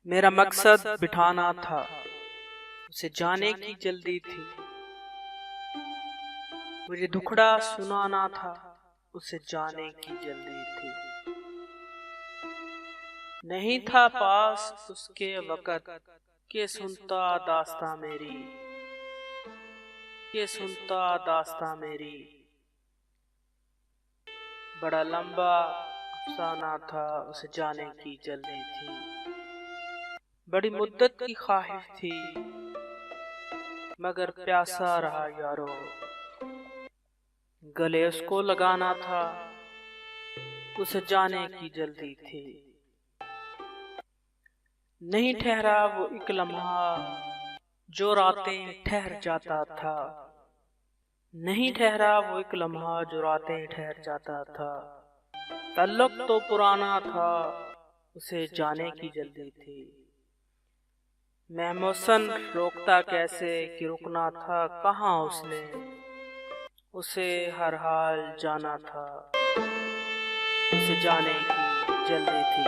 मेरा मकसद बिठाना था, उसे जाने की जल्दी थी। मुझे दुखड़ा सुनाना था, उसे जाने की जल्दी थी। नहीं था पास उसके वक़्त के सुनता दास्तां मेरी, के सुनता दास्तां मेरी। बड़ा लंबा अफसाना था, उसे जाने की जल्दी थी। बड़ी मुद्दत की ख्वाहिश थी, मगर प्यासा रहा यारो। गले उसको लगाना था, उसे जाने की जल्दी थी। नहीं ठहरा वो एक लम्हा जो रातें ठहर जाता था। नहीं ठहरा वो एक लम्हा जो रातें ठहर जाता था। तल्लुक तो पुराना था, उसे जाने की जल्दी थी। महमूसन रोकता कैसे कि रुकना था कहाँ उसने, उसे हर हाल जाना था, उसे जाने की जल्दी थी।